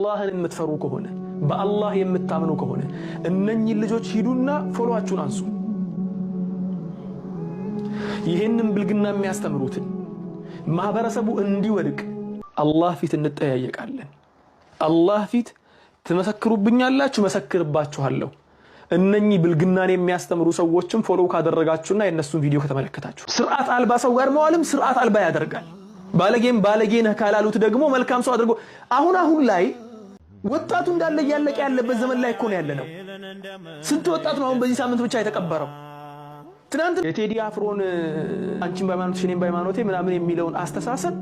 አላህን የምትፈሩ ከሆነ በአላህ የምታምኑ ከሆነ እነኚህ ልጆች ሂዱና ፎሎዋችሁን አንሱ። ይሄንን ብልግና የሚያስተምሩትን ማህበረሰቡ እንዲወድቅ አላህ ፊት እንጠያየቃለን። አላህ ፊት ትመሰክሩብኛላችሁ፣ መሰክርባችኋለሁ። እነኚህ ብልግናን የሚያስተምሩ ሰዎችም ፎሎው ካደረጋችሁና የነሱን ቪዲዮ ከተመለከታችሁ ስርዓት አልባ ሰው ጋር መዋልም ስርዓት አልባ ያደርጋል። ባለጌም ባለጌ ነህ ካላሉት ደግሞ መልካም ሰው አድርጎ አሁን ላይ ወጣቱ እንዳለ እያለቀ ያለበት ዘመን ላይ እኮ ነው ያለነው። ስንት ወጣት ነው አሁን በዚህ ሳምንት ብቻ የተቀበረው? ትናንት የቴዲ አፍሮን አንቺን በሃይማኖትሽ እኔም በሃይማኖቴ ምናምን የሚለውን አስተሳሰብ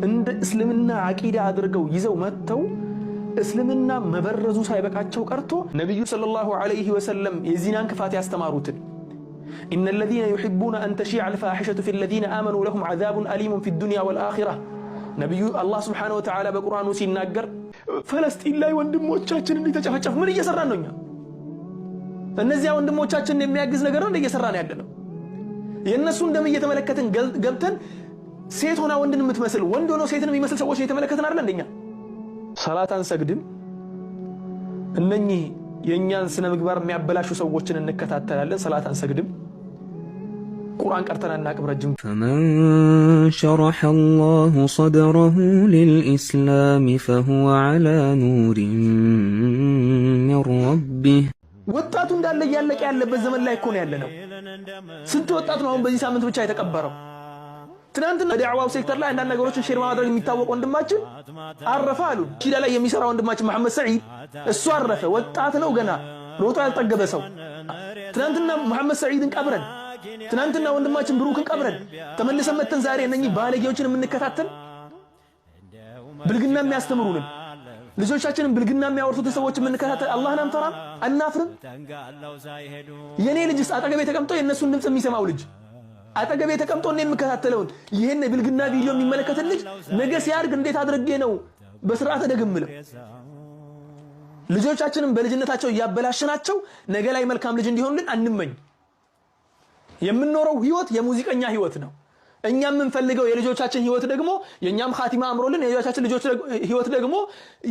እንደ እስልምና አቂዳ አድርገው ይዘው መጥተው እስልምና መበረዙ ሳይበቃቸው ቀርቶ ነብዩ ሰለላሁ ዐለይሂ ወሰለም የዚናን ክፋት ያስተማሩትን إن الذين يحبون أن تشيع الفاحشة في الذين آمنوا لهم عذاب أليم في الدنيا والآخرة نبي الله سبحانه وتعالى بقرآن ሲናገር فلسطين ላይ ወንድሞቻችን እንዲተጨፈጨፉ ምን እየሰራን ነው? እነዚያ ወንድሞቻችን የሚያግዝ ነገር ነው እየሰራን ያለነው። የነሱን ደም እየተመለከትን ገብተን ሴት ሆና ወንድን የምትመስል ወንድ ሆኖ ሴትን የሚመስል ሰዎች እየተመለከትን አይደል እንደኛ? ሰላት አንሰግድም። እነኚህ የኛን ስነ ምግባር የሚያበላሹ ሰዎችን እንከታተላለን። ሰላት አንሰግድም። ቁርአን ቀርተን አናቅም። ረጅም فمن شرح الله صدره للإسلام فهو على نور من ربه ወጣቱ እንዳለ እያለቀ ያለበት ዘመን ላይ እኮ ነው ያለነው። ስንት ወጣት ነው አሁን በዚህ ሳምንት ብቻ የተቀበረው? ትናንትና በዳዕዋው ሴክተር ላይ አንዳንድ ነገሮችን ሼር ማድረግ የሚታወቅ ወንድማችን አረፈ አሉ። ሺዳ ላይ የሚሰራ ወንድማችን መሐመድ ሰዒድ እሱ አረፈ። ወጣት ነው ገና ሮጦ ያልጠገበ ሰው። ትናንትና መሐመድ ሰዒድን ቀብረን፣ ትናንትና ወንድማችን ብሩክን ቀብረን ተመልሰን መተን ዛሬ እነኚህ ባለጌዎችን የምንከታተል ብልግና የሚያስተምሩንን ልጆቻችንን ብልግና የሚያወርሱትን ሰዎች የምንከታተል አላህን አንፈራም? አናፍርም? የኔ ልጅስ አጠገቤ ተቀምጦ የእነሱን ድምፅ የሚሰማው ልጅ አጠገቤ ተቀምጦ እኔ የምከታተለውን ይሄን ብልግና ቪዲዮ የሚመለከትን ልጅ ነገ ሲያድግ እንዴት አድርጌ ነው በስርዓተ ደግምለው? ልጆቻችንን በልጅነታቸው እያበላሽናቸው ነገ ላይ መልካም ልጅ እንዲሆኑልን አንመኝ። የምንኖረው ህይወት የሙዚቀኛ ህይወት ነው። እኛ የምንፈልገው የልጆቻችን ህይወት ደግሞ የኛም ኻቲማ አምሮልን የልጆቻችን ልጆች ህይወት ደግሞ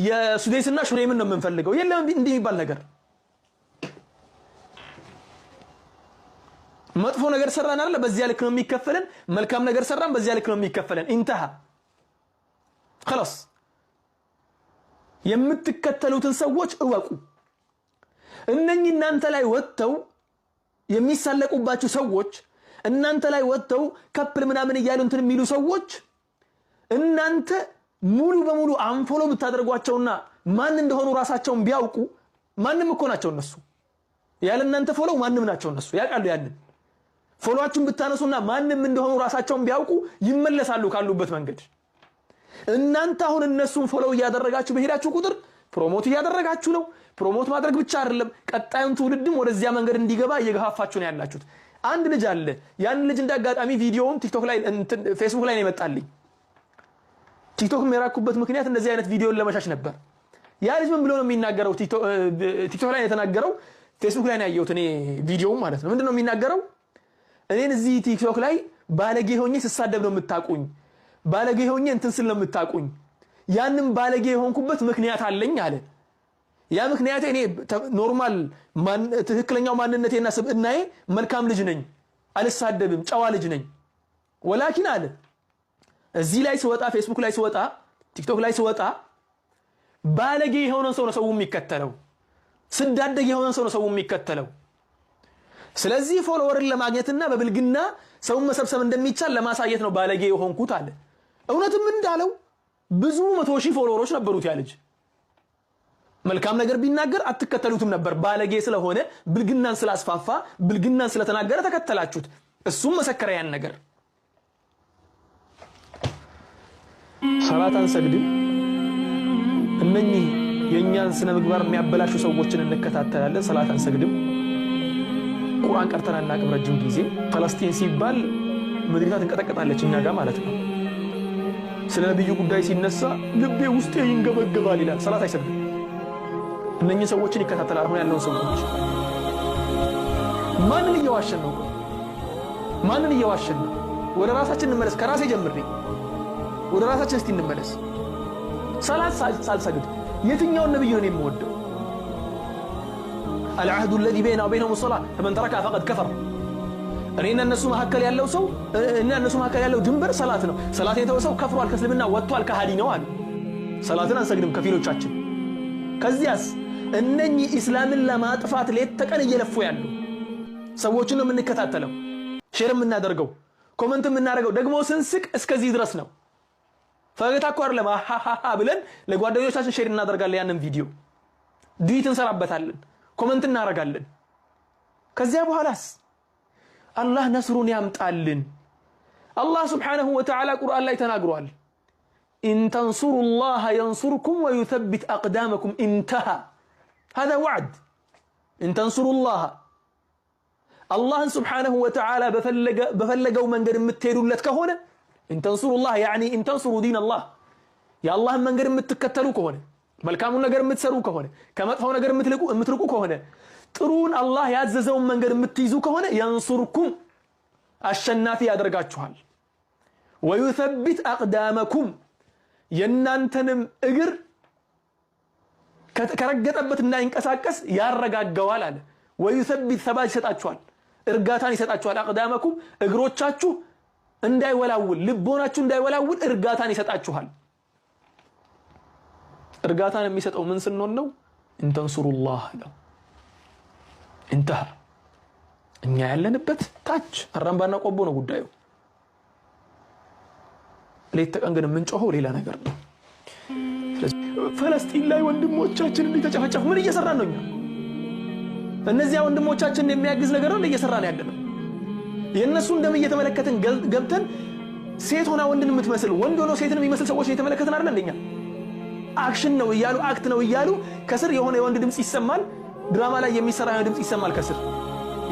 የሱዴስና ሹሬምን ነው የምንፈልገው። የለም እንዲህ የሚባል ነገር። መጥፎ ነገር ሰራን አይደል በዚያ ልክ ነው የሚከፈለን። መልካም ነገር ሰራን በዚያ ልክ ነው የሚከፈለን። ኢንተሃ خلاص። የምትከተሉትን ሰዎች እወቁ። እነኚህ እናንተ ላይ ወጥተው የሚሳለቁባችሁ ሰዎች፣ እናንተ ላይ ወጥተው ከፕል ምናምን እያሉ እንትን የሚሉ ሰዎች እናንተ ሙሉ በሙሉ አንፎሎ ብታደርጓቸውና ማን እንደሆኑ ራሳቸውን ቢያውቁ ማንም እኮ ናቸው እነሱ። ያለ እናንተ ፎሎው ማንም ናቸው እነሱ ያውቃሉ። ያንን ፎሎዋችሁን ብታነሱና ማንም እንደሆኑ ራሳቸውን ቢያውቁ ይመለሳሉ ካሉበት መንገድ። እናንተ አሁን እነሱን ፎሎው እያደረጋችሁ በሄዳችሁ ቁጥር ፕሮሞት እያደረጋችሁ ነው። ፕሮሞት ማድረግ ብቻ አይደለም ቀጣዩን ትውልድም ወደዚያ መንገድ እንዲገባ እየገፋፋችሁ ነው ያላችሁት። አንድ ልጅ አለ። ያን ልጅ እንዳጋጣሚ ቪዲዮውን ቲክቶክ ላይ ፌስቡክ ላይ ነው የመጣልኝ። ቲክቶክ የራኩበት ምክንያት እንደዚህ አይነት ቪዲዮን ለመሻሽ ነበር። ያ ልጅ ምን ብሎ ነው የሚናገረው? ቲክቶክ ላይ የተናገረው ፌስቡክ ላይ ነው ያየሁት እኔ ቪዲዮውን ማለት ነው። ምንድነው የሚናገረው? እኔን እዚህ ቲክቶክ ላይ ባለጌ ሆኜ ስሳደብ ነው የምታቁኝ፣ ባለጌ ሆኜ እንትን ስል ነው የምታቁኝ። ያንን ባለጌ የሆንኩበት ምክንያት አለኝ አለ። ያ ምክንያት እኔ ኖርማል ትክክለኛው ማንነቴና ስብዕናዬ መልካም ልጅ ነኝ፣ አልሳደብም፣ ጨዋ ልጅ ነኝ። ወላኪን አለ እዚህ ላይ ስወጣ፣ ፌስቡክ ላይ ስወጣ፣ ቲክቶክ ላይ ስወጣ ባለጌ የሆነ ሰው ነው ሰው የሚከተለው፣ ስዳደግ የሆነ ሰው ነው ሰው የሚከተለው። ስለዚህ ፎሎወርን ለማግኘትና በብልግና ሰውን መሰብሰብ እንደሚቻል ለማሳየት ነው ባለጌ የሆንኩት አለ። እውነትም እንዳለው ብዙ 100,000 ፎሎወሮች ነበሩት ያ ልጅ። መልካም ነገር ቢናገር አትከተሉትም ነበር። ባለጌ ስለሆነ ብልግናን ስላስፋፋ ብልግናን ስለተናገረ ተከተላችሁት። እሱም መሰከረ ያን ነገር። ሰላት አንሰግድም። እነኚህ የኛን ስነ ምግባር የሚያበላሹ ሰዎችን እንከታተላለን። ሰላት አንሰግድም። ቁርአን ቀርተን አናቅም። ረጅም ጊዜ ፈለስቲን ሲባል ምድሪቷ ትንቀጠቀጣለች እኛ ጋር ማለት ነው። ስለ ነብዩ ጉዳይ ሲነሳ ልቤ ውስጤ ይንገበገባል ይላል። ሰላት አይሰግድም። እነኚህ ሰዎችን ይከታተላል። አሁን ያለውን ሰዎች ማንን እየዋሸን ነው? ማንን እየዋሸን ነው? ወደ ራሳችን እንመለስ። ከራሴ ጀምሬ ወደ ራሳችን እስቲ እንመለስ። ሰላት ሳልሰግድ የትኛውን ነብይ ነው የምወደው? العهد الذي بيننا وبينهم الصلاة فمن تركها فقد كفر እኔና እነሱ መካከል ያለው ሰው እና እነሱ መካከል ያለው ድንበር ሰላት ነው። ሰላት የተወሰው ከፍሯል፣ ከእስልምና ወጥቷል፣ ከሃዲ ነው አሉ። ሰላትን አንሰግድም ከፊሎቻችን። ከዚያስ እነኚህ ኢስላምን ለማጥፋት ሌት ተቀን እየለፉ ያሉ ሰዎችን ነው የምንከታተለው፣ ሼር የምናደርገው፣ ኮሜንት የምናደርገው ደግሞ ስንስቅ እስከዚህ ድረስ ነው። ፈገግታ እኮ አይደለም አሃሃ ብለን ለጓደኞቻችን ሼር እናደርጋለን። ያንን ቪዲዮ ዱይት እንሰራበታለን፣ ኮሜንት እናደርጋለን። ከዚያ በኋላስ አላህ ነስሩን ያምጣልን። አላህ ስብሓነሁ ወተዓላ ቁርአን ላይ ተናግሯል። ኢን ተንሱሩላህ የንሱርኩም ወዩተቢት አቅዳመኩም ኢንተሃ هذا وعد ኢን ተንሱሩላህ አላህን ስብሓነሁ ወተዓላ በፈለገው መንገድ የምትሄዱለት ከሆነ ኢን ተንሱሩላህ ያዕኒ ኢን ተንሱሩ ዲነላህ የአላህን መንገድ የምትከተሉ ከሆነ መልካሙን ነገር የምትሰሩ ከሆነ ከመጥፎው ነገር የምትርቁ ከሆነ ጥሩን አላህ ያዘዘውን መንገድ የምትይዙ ከሆነ የንሱርኩም አሸናፊ ያደርጋችኋል። ወዩተቢት አቅዳመኩም የናንተንም እግር ከረገጠበት እንዳይንቀሳቀስ ያረጋጋዋል አለ። ወዩተቢት ሰባጅ ይሰጣችኋል፣ እርጋታን ይሰጣችኋል። አቅዳመኩም እግሮቻችሁ እንዳይወላውል፣ ልቦናችሁ እንዳይወላውል እርጋታን ይሰጣችኋል። እርጋታን የሚሰጠው ምን ስንሆን ነው? ኢን ተንሱሩላህ ነው። እንተሃ እኛ ያለንበት ታች አራምባና ቆቦ ነው ጉዳዩ። ሌት ተቀን ግን የምንጮኸው ሌላ ነገር ነው። ፈለስጢን ላይ ወንድሞቻችን እንዲተጨፈጨፉ ምን እየሰራን ነው? እኛ እነዚያ ወንድሞቻችን የሚያግዝ ነገር ነው እየሰራን ያለነው። የእነሱ እንደም እየተመለከትን ገብተን ሴት ሆና ወንድን የምትመስል ወንድ ሆኖ ሴትን የሚመስል ሰዎች እየተመለከትን አይደል እንደኛ። አክሽን ነው እያሉ አክት ነው እያሉ ከስር የሆነ የወንድ ድምጽ ይሰማል። ድራማ ላይ የሚሰራ ድምጽ ይሰማል ከስር።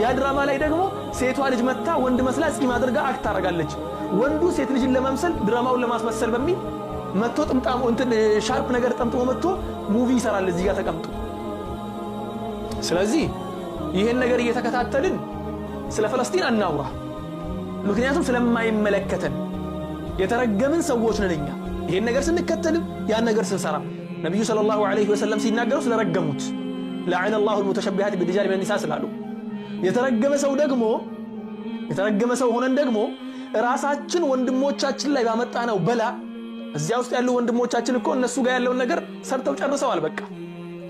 ያ ድራማ ላይ ደግሞ ሴቷ ልጅ መታ ወንድ መስላ ጺም አድርጋ አክት ታደርጋለች። ወንዱ ሴት ልጅን ለመምሰል ድራማውን ለማስመሰል በሚል መጥቶ ጥምጣሙ እንትን ሻርፕ ነገር ጠምጥሞ መጥቶ ሙቪ ይሰራል እዚህ ጋር ተቀምጦ። ስለዚህ ይሄን ነገር እየተከታተልን ስለ ፍልስጤም አናውራ፣ ምክንያቱም ስለማይመለከተን የተረገምን ሰዎች ነን እኛ። ይሄን ነገር ስንከተልም ያን ነገር ስንሰራ ነብዩ ሰለላሁ ዐለይሂ ወሰለም ሲናገሩ ስለረገሙት ለዐነ አላሁ አልሙተሸቢሃት ቢሪጃል ሚነን ኒሳ ስላሉ የተረገመ ሰው ሆነን ደግሞ ራሳችን ወንድሞቻችን ላይ ባመጣነው በላ እዚያ ውስጥ ያሉ ወንድሞቻችን እኮ እነሱ ጋር ያለውን ነገር ሰርተው ጨርሰዋል። በቃ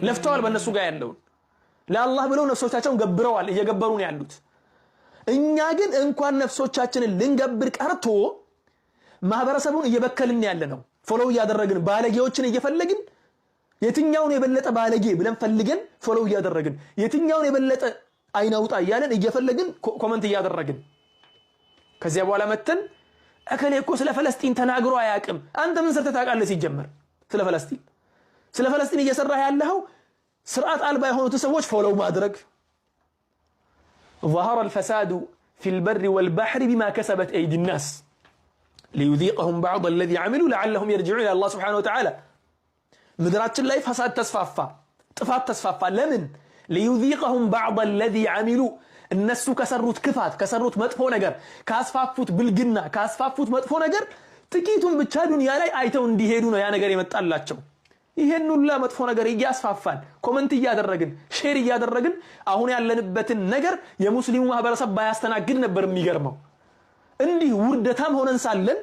ለፍተዋል። በእነሱ ጋር ያለውን ለአላህ ብለው ነፍሶቻቸውን ገብረዋል፣ እየገበሩ ነው ያሉት። እኛ ግን እንኳን ነፍሶቻችንን ልንገብር ቀርቶ ማህበረሰቡን እየበከልን ያለ ነው። ፎሎው እያደረግን ባለጌዎችን እየፈለግን የትኛውን የበለጠ ባለጌ ብለን ፈልገን ፎሎው እያደረግን የትኛውን የበለጠ አይናውጣ እያለን እየፈለግን ኮሜንት እያደረግን ከዚያ በኋላ መተን እከሌ እኮ ስለ ፍልስጤም ተናግሮ አያውቅም። አንተ ምን ሰርተህ ታውቃለህ? ሲጀመር ስለ ፍልስጤም እየሰራህ ያለው ስርዓት አልባ የሆኑት ሰዎች ፎሎው ማድረግ። ظهر الفساد في البر والبحر بما كسبت أيدي الناس ليذيقهم بعض الذي عملوا لعلهم يرجعون إلى الله سبحانه وتعالى ምድራችን ላይ ፈሳድ ተስፋፋ፣ ጥፋት ተስፋፋ። ለምን? ليذيقهم بعض الذي عملوا እነሱ ከሰሩት ክፋት ከሰሩት መጥፎ ነገር ካስፋፉት ብልግና ካስፋፉት መጥፎ ነገር ጥቂቱን ብቻ ዱንያ ላይ አይተው እንዲሄዱ ነው ያ ነገር የመጣላቸው። ይሄን ሁሉ መጥፎ ነገር እያስፋፋን ኮሜንት እያደረግን ሼር እያደረግን አሁን ያለንበትን ነገር የሙስሊሙ ማህበረሰብ ባያስተናግድ ነበር የሚገርመው። እንዲህ ውርደታም ሆነን ሳለን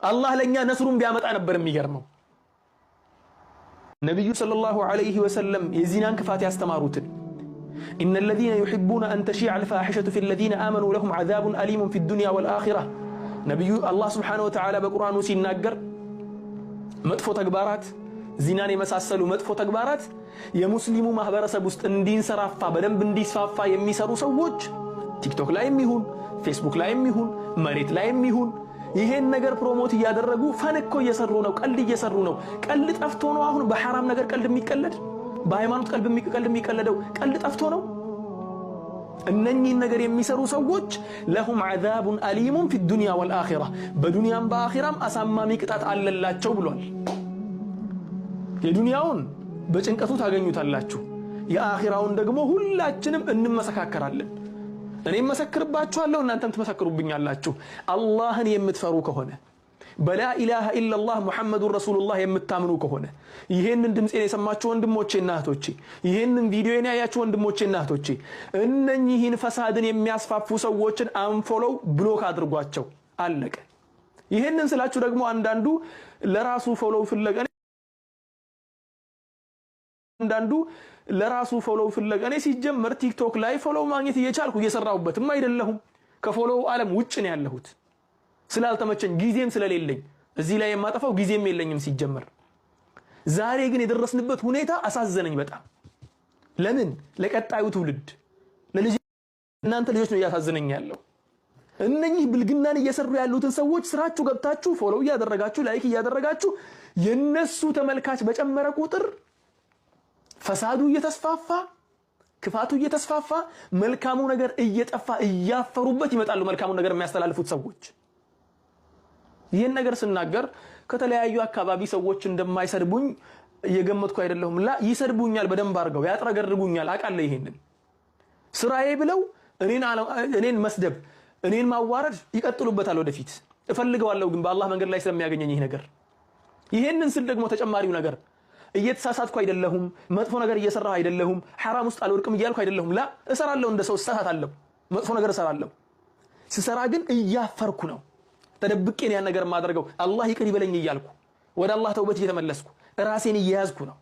አላህ ለኛ ነስሩን ቢያመጣ ነበር የሚገርመው። ነብዩ ሰለላሁ ዐለይሂ ወሰለም የዚናን ክፋት ያስተማሩትን إن الذين يحبون أن تشيع الفاحشة في الذين آمنوا لهم عذاب أليم في الدنيا والآخرة نبي الله سبحانه وتعالى بقرآن سيناجر مدفو تكبارات زناني مساسلو مدفو تكبارات يا مسلم مهبر سبست اندين سرافا بدن بندي سفافا يميسرو سووج تيك توك لا يميهون فيسبوك لا يميهون مريت لا يميهون ይሄን ነገር ፕሮሞት ያደረጉ ፈንኮ እየሰሩ ነው፣ ቀልድ እየሰሩ ነው። ቀልድ ጠፍቶ ነው አሁን በሐራም ነገር ቀልድ የሚቀለድ? በሃይማኖት ቀልድ የሚቀለደው ቀልድ ጠፍቶ ነው? እነኚህ ነገር የሚሰሩ ሰዎች ለሁም عذاب أليم في الدنيا والآخرة በዱንያም በአኺራም አሳማሚ ቅጣት አለላቸው ብሏል። የዱንያውን በጭንቀቱ ታገኙታላችሁ፣ የአኺራውን ደግሞ ሁላችንም እንመሰካከራለን። እኔ መሰክርባችኋለሁ እናንተም ትመሰክሩብኛላችሁ። አላህን የምትፈሩ ከሆነ በላ ኢላሃ ኢላላህ ሙሐመዱር ረሱሉላህ የምታምኑ ከሆነ ይሄንን ድምጼን የሰማችሁ ወንድሞቼና እህቶቼ፣ ይሄንን ቪዲዮን ያያችሁ ወንድሞቼና እህቶቼ፣ እነኚህን ፈሳድን የሚያስፋፉ ሰዎችን አንፎሎው ብሎክ አድርጓቸው። አለቀ። ይሄንን ስላችሁ ደግሞ አንዳንዱ ለራሱ ፎሎው ፍለጋ እኔ ሲጀመር ቲክቶክ ላይ ፎሎው ማግኘት እየቻልኩ እየሰራሁበትም አይደለሁም። ከፎሎው ዓለም ውጭ ነው ያለሁት ስላልተመቸኝ ጊዜም ስለሌለኝ እዚህ ላይ የማጠፋው ጊዜም የለኝም ሲጀመር። ዛሬ ግን የደረስንበት ሁኔታ አሳዘነኝ በጣም። ለምን? ለቀጣዩ ትውልድ እናንተ ልጆች ነው እያሳዘነኝ ያለው። እነኚህ ብልግናን እየሰሩ ያሉትን ሰዎች ስራችሁ ገብታችሁ ፎሎው እያደረጋችሁ ላይክ እያደረጋችሁ የነሱ ተመልካች በጨመረ ቁጥር ፈሳዱ እየተስፋፋ ክፋቱ እየተስፋፋ መልካሙ ነገር እየጠፋ እያፈሩበት ይመጣሉ መልካሙ ነገር የሚያስተላልፉት ሰዎች። ይሄን ነገር ስናገር ከተለያዩ አካባቢ ሰዎች እንደማይሰድቡኝ እየገመትኩ አይደለሁም። ላ ይሰድቡኛል፣ በደንብ አድርገው ያጥረገርጉኛል። አውቃለሁ። ይሄንን ስራዬ ብለው እኔን መስደብ እኔን ማዋረድ ይቀጥሉበታል ወደፊት። እፈልገዋለሁ ግን በአላህ መንገድ ላይ ስለሚያገኘኝ ይሄ ነገር። ይሄንን ስል ደግሞ ተጨማሪው ነገር እየተሳሳትኩ አይደለሁም፣ መጥፎ ነገር እየሰራሁ አይደለሁም፣ ሐራም ውስጥ አልወድቅም እያልኩ አይደለሁም። ላ እሰራለሁ፣ እንደ ሰው እሳሳታለሁ፣ መጥፎ ነገር እሰራለሁ። ስሰራ ግን እያፈርኩ ነው። ተደብቄ ያን ነገር ማድረገው አላህ ይቅር ይበለኝ እያልኩ ወደ አላህ ተውበት እየተመለስኩ ራሴን እየያዝኩ ነው።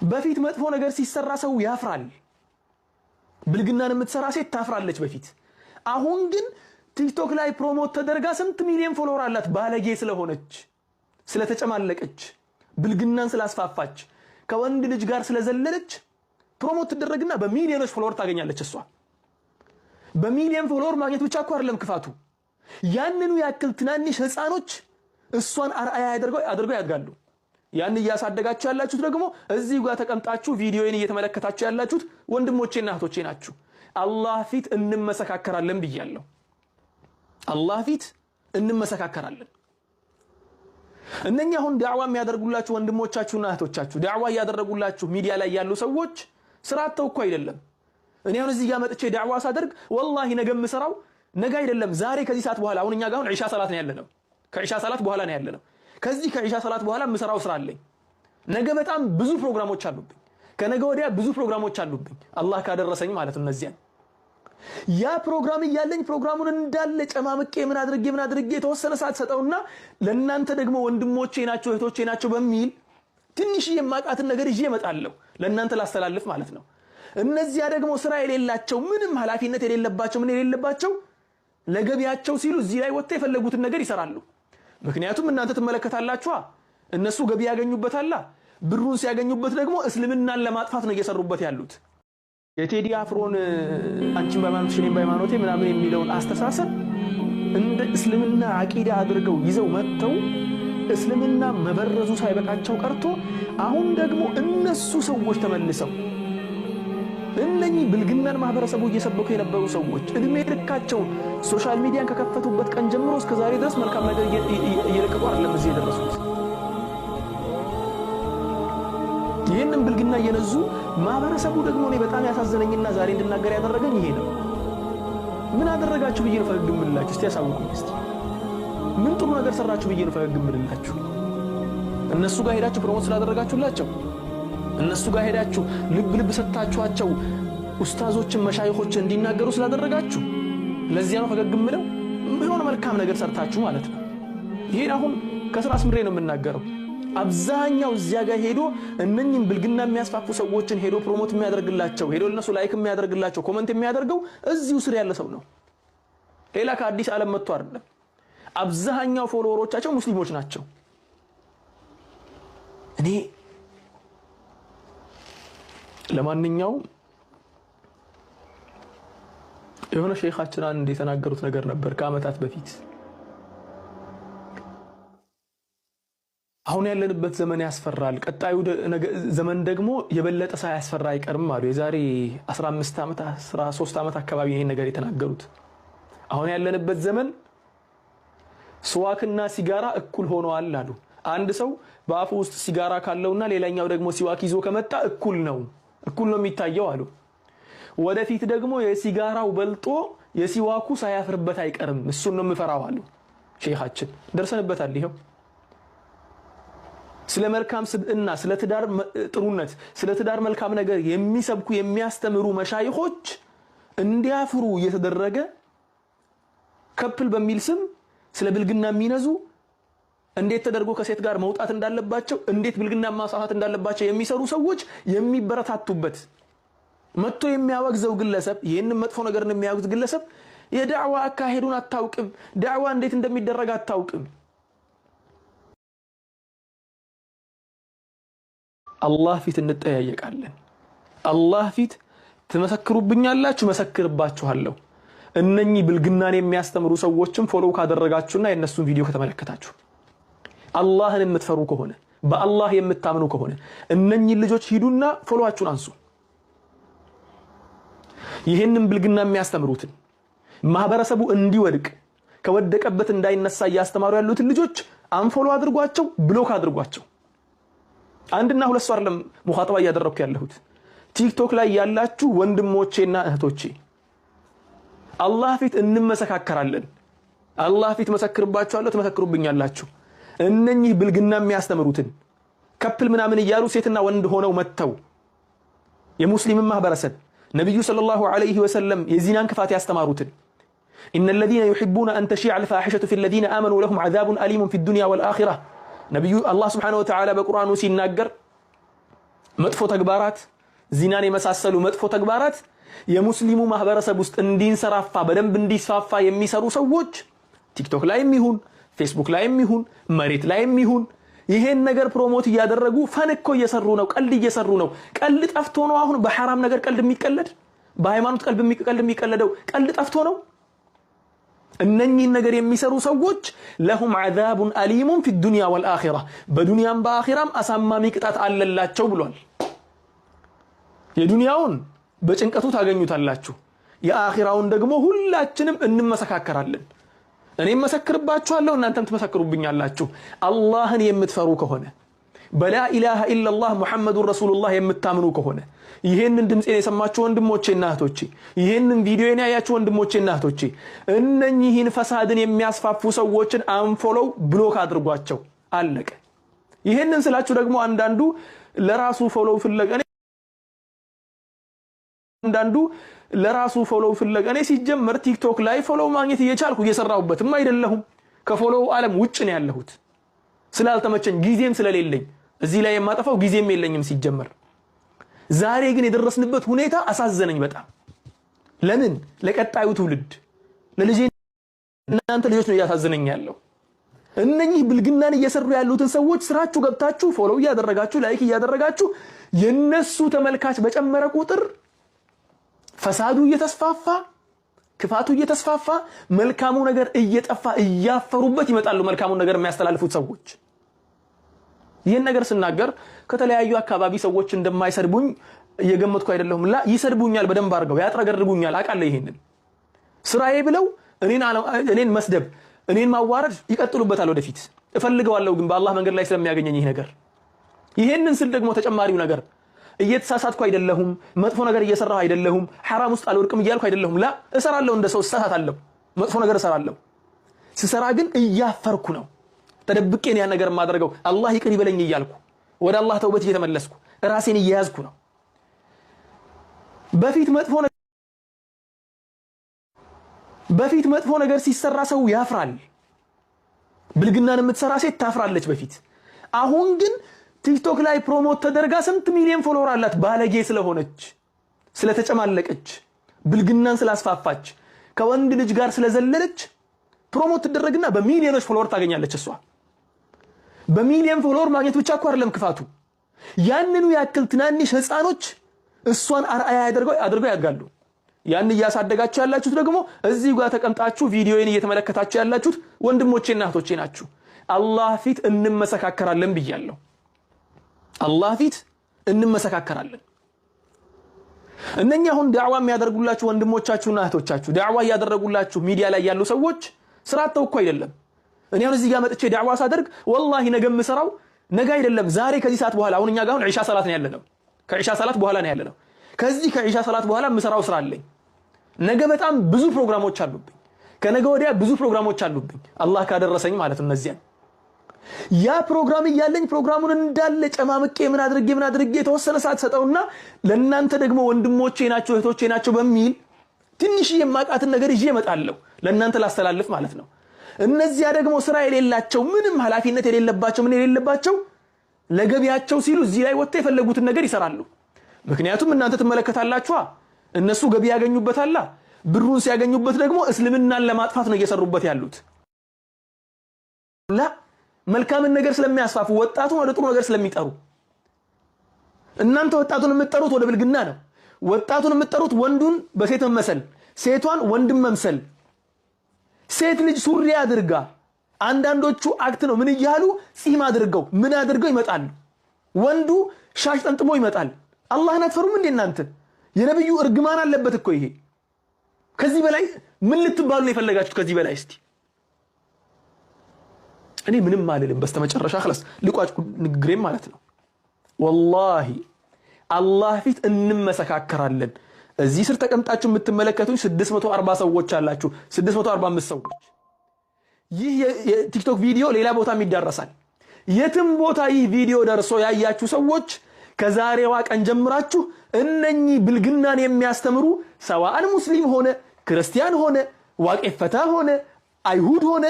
በፊት መጥፎ ነገር ሲሰራ ሰው ያፍራል። ብልግናን የምትሰራ ሴት ታፍራለች በፊት። አሁን ግን ቲክቶክ ላይ ፕሮሞት ተደርጋ ስንት ሚሊዮን ፎሎወር አላት። ባለጌ ስለሆነች ስለተጨማለቀች ብልግናን ስላስፋፋች ከወንድ ልጅ ጋር ስለዘለለች ፕሮሞት ትደረግና በሚሊዮኖች ፎሎወር ታገኛለች። እሷ በሚሊዮን ፎሎወር ማግኘት ብቻ እኮ አይደለም ክፋቱ፣ ያንኑ ያክል ትናንሽ ህፃኖች እሷን አርአያ አድርገው ያድጋሉ። ያን እያሳደጋችሁ ያላችሁት ደግሞ እዚህ ጋር ተቀምጣችሁ ቪዲዮዬን እየተመለከታችሁ ያላችሁት ወንድሞቼና እህቶቼ ናችሁ። አላህ ፊት እንመሰካከራለን ብያለሁ። አላህ ፊት እንመሰካከራለን። እነኛ አሁን ዳዕዋ የሚያደርጉላችሁ ወንድሞቻችሁና እህቶቻችሁ ዳዕዋ ያደረጉላችሁ ሚዲያ ላይ ያሉ ሰዎች ስራተው እኮ አይደለም። እኔ አሁን እዚህ ጋር መጥቼ ዳዕዋ ሳደርግ ወላሂ ነገ የምሰራው ነገ አይደለም ዛሬ ከዚህ ሰዓት በኋላ አሁን እኛ ጋር አሁን ዒሻ ሰላት ነው ያለነው። ከዒሻ ሰላት በኋላ ነው ያለነው። ከዚህ ከዒሻ ሰላት በኋላ የምሰራው ስራ አለኝ። ነገ በጣም ብዙ ፕሮግራሞች አሉብኝ። ከነገ ወዲያ ብዙ ፕሮግራሞች አሉብኝ አላህ ካደረሰኝ ማለት ነው። እነዚያን ያ ፕሮግራም እያለኝ ፕሮግራሙን እንዳለ ጨማምቄ ምን አድርጌ የተወሰነ ሰዓት ሰጠውና ለእናንተ ደግሞ ወንድሞቼ ናቸው እህቶቼ ናቸው በሚል ትንሽ የማቃትን ነገር ይዤ እመጣለሁ ለእናንተ ላስተላልፍ ማለት ነው። እነዚያ ደግሞ ስራ የሌላቸው ምንም ኃላፊነት የሌለባቸው ለገቢያቸው ሲሉ እዚህ ላይ ወጥተው የፈለጉትን ነገር ይሰራሉ። ምክንያቱም እናንተ ትመለከታላችሁ፣ እነሱ ገቢ ያገኙበታል። ብሩን ሲያገኙበት ደግሞ እስልምናን ለማጥፋት ነው እየሰሩበት ያሉት። የቴዲ አፍሮን አንቺን በሃይማኖትሽ እኔም በሃይማኖቴ ምናምን የሚለውን አስተሳሰብ እንደ እስልምና አቂዳ አድርገው ይዘው መጥተው እስልምና መበረዙ ሳይበቃቸው ቀርቶ አሁን ደግሞ እነሱ ሰዎች ተመልሰው እነኚህ ብልግናን ማህበረሰቡ እየሰበኩ የነበሩ ሰዎች እድሜ ልካቸው ሶሻል ሚዲያን ከከፈቱበት ቀን ጀምሮ እስከ ዛሬ ድረስ መልካም ነገር እየለቀቁ አይደለም እዚህ የደረሱት። ይህንን ብልግና እየነዙ ማህበረሰቡ ደግሞ እኔ በጣም ያሳዘነኝና ዛሬ እንድናገር ያደረገኝ ይሄ ነው። ምን አደረጋችሁ ብዬ ነው ፈገግ የምልላችሁ? እስቲ ያሳውቁኝ። እስቲ ምን ጥሩ ነገር ሰራችሁ ብዬ ነው ፈገግ የምልላችሁ? እነሱ ጋር ሄዳችሁ ፕሮሞት ስላደረጋችሁላቸው፣ እነሱ ጋር ሄዳችሁ ልብ ሰጥታችኋቸው ኡስታዞችን መሻይኾችን እንዲናገሩ ስላደረጋችሁ ለዚያ ነው ፈገግ የምለው። የሆነ መልካም ነገር ሰርታችሁ ማለት ነው። ይሄን አሁን ከስራ አስምሬ ነው የምናገረው። አብዛኛው እዚያ ጋር ሄዶ እነኝን ብልግና የሚያስፋፉ ሰዎችን ሄዶ ፕሮሞት የሚያደርግላቸው ሄዶ ለነሱ ላይክ የሚያደርግላቸው ኮሜንት የሚያደርገው እዚሁ ስር ያለ ሰው ነው። ሌላ ከአዲስ ዓለም መጥቶ አይደለም። አብዛኛው ፎሎወሮቻቸው ሙስሊሞች ናቸው። እኔ ለማንኛውም የሆነ ሼኻችን አንድ የተናገሩት ነገር ነበር ከዓመታት በፊት። አሁን ያለንበት ዘመን ያስፈራል፣ ቀጣዩ ዘመን ደግሞ የበለጠ ሳያስፈራ አይቀርም አሉ። የዛሬ 15 ዓመት 13 ዓመት አካባቢ ይሄን ነገር የተናገሩት። አሁን ያለንበት ዘመን ስዋክና ሲጋራ እኩል ሆነዋል አሉ። አንድ ሰው በአፉ ውስጥ ሲጋራ ካለውና ሌላኛው ደግሞ ሲዋክ ይዞ ከመጣ እኩል ነው የሚታየው አሉ። ወደፊት ደግሞ የሲጋራው በልጦ የሲዋኩ ሳያፍርበት አይቀርም እሱን ነው የምፈራው አሉ ሼኻችን። ደርሰንበታል። ይሄው ስለ መልካም ስብዕና፣ ስለ ትዳር ጥሩነት፣ ስለ ትዳር መልካም ነገር የሚሰብኩ የሚያስተምሩ መሻይኾች እንዲያፍሩ እየተደረገ ከፕል በሚል ስም ስለ ብልግና የሚነዙ እንዴት ተደርጎ ከሴት ጋር መውጣት እንዳለባቸው እንዴት ብልግና ማሳሃት እንዳለባቸው የሚሰሩ ሰዎች የሚበረታቱበት መጥቶ የሚያወግዘው ግለሰብ ይሄንን መጥፎ ነገርን የሚያወግዝ ግለሰብ የዳዕዋ አካሄዱን አታውቅም፣ ዳዕዋ እንዴት እንደሚደረግ አታውቅም። አላህ ፊት እንጠያየቃለን። አላህ ፊት ትመሰክሩብኛላችሁ፣ መሰክርባችኋለሁ። እነኚህ ብልግናን የሚያስተምሩ ሰዎችም ፎሎው ካደረጋችሁና የነሱን ቪዲዮ ከተመለከታችሁ አላህን የምትፈሩ ከሆነ በአላህ የምታምኑ ከሆነ እነኚህ ልጆች ሂዱና ፎሎዋችሁን አንሱ። ይሄንን ብልግና የሚያስተምሩትን ማህበረሰቡ እንዲወድቅ ከወደቀበት እንዳይነሳ እያስተማሩ ያሉትን ልጆች አንፎሎ አድርጓቸው፣ ብሎክ አድርጓቸው። አንድና ሁለት ሰው አይደለም ሙኻጠባ እያደረኩ ያለሁት ቲክቶክ ላይ ያላችሁ ወንድሞቼና እህቶቼ አላህ ፊት እንመሰካከራለን። አላህ ፊት መሰክርባችኋለሁ፣ ትመሰክሩብኛላችሁ። እነኚህ ብልግና የሚያስተምሩትን ከፕል ምናምን እያሉ ሴትና ወንድ ሆነው መተው የሙስሊም ማህበረሰብ ነብዩ ሰለላሁ ዐለይሂ ወሰለም የዚናን ክፋት ያስተማሩትን إن الذين يحبون أن تشيع الفاحشة في الذين آمنوا لهم عذاب أليم في الدنيا والآخرة ነብዩ አላህ Subhanahu Wa Ta'ala በቁርአኑ ሲናገር መጥፎ ተግባራት ዚናን የመሳሰሉ መጥፎ ተግባራት የሙስሊሙ ማህበረሰብ ውስጥ እንዲንሰራፋ በደንብ እንዲስፋፋ የሚሰሩ ሰዎች ቲክቶክ ላይም ይሁን ፌስቡክ ላይም ይሁን መሬት ላይም ይሁን ይሄን ነገር ፕሮሞት እያደረጉ ፈንኮ እየሰሩ ነው፣ ቀልድ እየሰሩ ነው። ቀልድ ጠፍቶ ነው አሁን በሐራም ነገር ቀልድ የሚቀለድ? በሃይማኖት ቀልድ የሚቀለደው ቀልድ ጠፍቶ ነው? እነኚህ ነገር የሚሰሩ ሰዎች ለሁም ዓዛቡን አሊሙን ፊ ዱንያ ወልአኺራ በዱንያም በአኺራም አሳማሚ ቅጣት አለላቸው ብሏል። የዱንያውን በጭንቀቱ ታገኙታላችሁ፣ የአኺራውን ደግሞ ሁላችንም እንመሰካከራለን። እኔም መሰክርባችኋለሁ፣ እናንተም ትመሰክሩብኛላችሁ። አላህን የምትፈሩ ከሆነ በላ ኢላሃ ኢላላህ ሙሐመዱን ረሱሉላህ የምታምኑ ከሆነ ይሄንን ድምጼን የሰማችሁ ወንድሞቼና እህቶቼ፣ ይሄንን ቪዲዮን ያያችሁ ወንድሞቼና እህቶቼ እነኚህን ፈሳድን የሚያስፋፉ ሰዎችን አንፎሎው ብሎክ አድርጓቸው። አለቀ። ይሄንን ስላችሁ ደግሞ አንዳንዱ ለራሱ ፎሎው ፍለጋ እኔ ሲጀመር ቲክቶክ ላይ ፎሎው ማግኘት እየቻልኩ እየሰራሁበትም አይደለሁም። ከፎሎው ዓለም ውጭ ነው ያለሁት ስላልተመቸኝ ጊዜም ስለሌለኝ እዚህ ላይ የማጠፋው ጊዜም የለኝም ሲጀመር። ዛሬ ግን የደረስንበት ሁኔታ አሳዘነኝ በጣም። ለምን? ለቀጣዩ ትውልድ ለልጄ እናንተ ልጆች ነው እያሳዘነኝ ያለው። እነኚህ ብልግናን እየሰሩ ያሉትን ሰዎች ስራችሁ ገብታችሁ ፎሎው እያደረጋችሁ ላይክ እያደረጋችሁ የነሱ ተመልካች በጨመረ ቁጥር ፈሳዱ እየተስፋፋ ክፋቱ እየተስፋፋ መልካሙ ነገር እየጠፋ እያፈሩበት ይመጣሉ። መልካሙ ነገር የሚያስተላልፉት ሰዎች ይሄን ነገር ስናገር ከተለያዩ አካባቢ ሰዎች እንደማይሰድቡኝ እየገመትኩ አይደለሁም። ላ ይሰድቡኛል፣ በደንብ አድርገው ያጥረገርጉኛል። አውቃለሁ። ይሄንን ስራዬ ብለው እኔን መስደብ እኔን ማዋረድ ይቀጥሉበታል ወደፊት። እፈልገዋለሁ ግን በአላህ መንገድ ላይ ስለሚያገኘኝ ይሄ ነገር። ይሄንን ስል ደግሞ ተጨማሪው ነገር እየተሳሳትኩ አይደለሁም፣ መጥፎ ነገር እየሰራሁ አይደለሁም፣ ሐራም ውስጥ አልወድቅም እያልኩ አይደለሁም። ላ እሰራለሁ፣ እንደ ሰው እሳሳታለሁ፣ መጥፎ ነገር እሰራለሁ። ስሰራ ግን እያፈርኩ ነው። ተደብቄን ያን ነገር ማድረገው አላህ ይቅር ይበለኝ እያልኩ ወደ አላህ ተውበት እየተመለስኩ ራሴን እየያዝኩ ነው። በፊት መጥፎ ነገር ሲሰራ ሰው ያፍራል። ብልግናን የምትሰራ ሴት ታፍራለች በፊት። አሁን ግን ቲክቶክ ላይ ፕሮሞት ተደርጋ ስንት ሚሊዮን ፎሎወር አላት። ባለጌ ስለሆነች ስለተጨማለቀች ብልግናን ስላስፋፋች ከወንድ ልጅ ጋር ስለዘለለች ፕሮሞት ተደረግና በሚሊዮኖች ፎሎወር ታገኛለች። እሷ በሚሊዮን ፎሎወር ማግኘት ብቻ እኮ አይደለም ክፋቱ፣ ያንኑ ያክል ትናንሽ ህፃኖች እሷን አርአያ አድርገው ያድጋሉ። ያን እያሳደጋችሁ ያላችሁት ደግሞ እዚህ ጋር ተቀምጣችሁ ቪዲዮዬን እየተመለከታችሁ ያላችሁት ወንድሞቼና እህቶቼ ናችሁ። አላህ ፊት እንመሰካከራለን ብያለሁ። አላህ ፊት እንመሰካከራለን። እነኛ አሁን ዳዕዋ የሚያደርጉላችሁ ወንድሞቻችሁና እህቶቻችሁ ዳዕዋ ያደረጉላችሁ ሚዲያ ላይ ያሉ ሰዎች ስራተው እኮ አይደለም። እኔ አሁን እዚህ ጋር መጥቼ ዳዕዋ ሳደርግ ወላሂ ነገ የምሰራው ነገ አይደለም ዛሬ ከዚህ ሰዓት በኋላ አሁን እኛ ጋር አሁን ዒሻ ሰላት ነው ያለነው። ከዒሻ ሰላት በኋላ ነው ያለነው። ከዚህ ከዒሻ ሰላት በኋላ የምሰራው ስራ አለኝ። ነገ በጣም ብዙ ፕሮግራሞች አሉብኝ፣ ከነገ ወዲያ ብዙ ፕሮግራሞች አሉብኝ አላህ ካደረሰኝ ማለት ነው። እነዚያ ያ ፕሮግራም እያለኝ ፕሮግራሙን እንዳለ ጨማምቄ ምን አድርጌ የተወሰነ ሰዓት ሰጠውና ለእናንተ ደግሞ ወንድሞቼ ናቸው እህቶቼ ናቸው በሚል ትንሽ የማቃትን ነገር ይዤ እመጣለሁ ለእናንተ ላስተላልፍ ማለት ነው። እነዚያ ደግሞ ስራ የሌላቸው ምንም ኃላፊነት የሌለባቸው ምን የሌለባቸው ለገቢያቸው ሲሉ እዚህ ላይ ወጥተው የፈለጉትን ነገር ይሰራሉ። ምክንያቱም እናንተ ትመለከታላችሁ፣ እነሱ ገቢ ያገኙበታል። ብሩን ሲያገኙበት ደግሞ እስልምናን ለማጥፋት ነው እየሰሩበት ያሉት። መልካምን ነገር ስለሚያስፋፉ ወጣቱን ወደ ጥሩ ነገር ስለሚጠሩ እናንተ ወጣቱን የምትጠሩት ወደ ብልግና ነው። ወጣቱን የምትጠሩት ወንዱን በሴት መምሰል፣ ሴቷን ወንድም መምሰል። ሴት ልጅ ሱሪ አድርጋ አንዳንዶቹ አክት ነው ምን እያሉ ጺም አድርገው ምን አድርገው ይመጣሉ። ወንዱ ሻሽ ጠምጥሞ ይመጣል። አላህን አትፈሩም እንዴ እናንተ? የነብዩ እርግማን አለበት እኮ ይሄ። ከዚህ በላይ ምን ልትባሉ ነው የፈለጋችሁት? ከዚህ በላይ እስቲ እኔ ምንም አልልም። በስተመጨረሻ خلاص ልቋጭ ንግግሬም ማለት ነው። ወላሂ አላህ ፊት እንመሰካከራለን። እዚህ ስር ተቀምጣችሁ የምትመለከቱኝ 640 ሰዎች አላችሁ፣ 645 ሰዎች። ይህ የቲክቶክ ቪዲዮ ሌላ ቦታም ይዳረሳል። የትም ቦታ ይህ ቪዲዮ ደርሶ ያያችሁ ሰዎች ከዛሬዋ ቀን ጀምራችሁ እነኚህ ብልግናን የሚያስተምሩ ሰዋን ሙስሊም ሆነ ክርስቲያን ሆነ ዋቄ ፈታ ሆነ አይሁድ ሆነ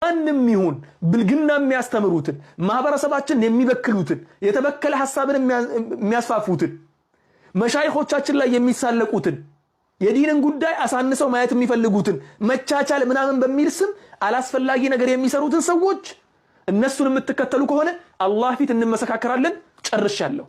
ማንም ይሁን ብልግና የሚያስተምሩትን ማህበረሰባችን የሚበክሉትን የተበከለ ሐሳብን የሚያስፋፉትን መሻይኾቻችን ላይ የሚሳለቁትን የዲንን ጉዳይ አሳንሰው ማየት የሚፈልጉትን መቻቻል ምናምን በሚል ስም አላስፈላጊ ነገር የሚሰሩትን ሰዎች እነሱን የምትከተሉ ከሆነ አላህ ፊት እንመሰካከራለን። ጨርሻለሁ።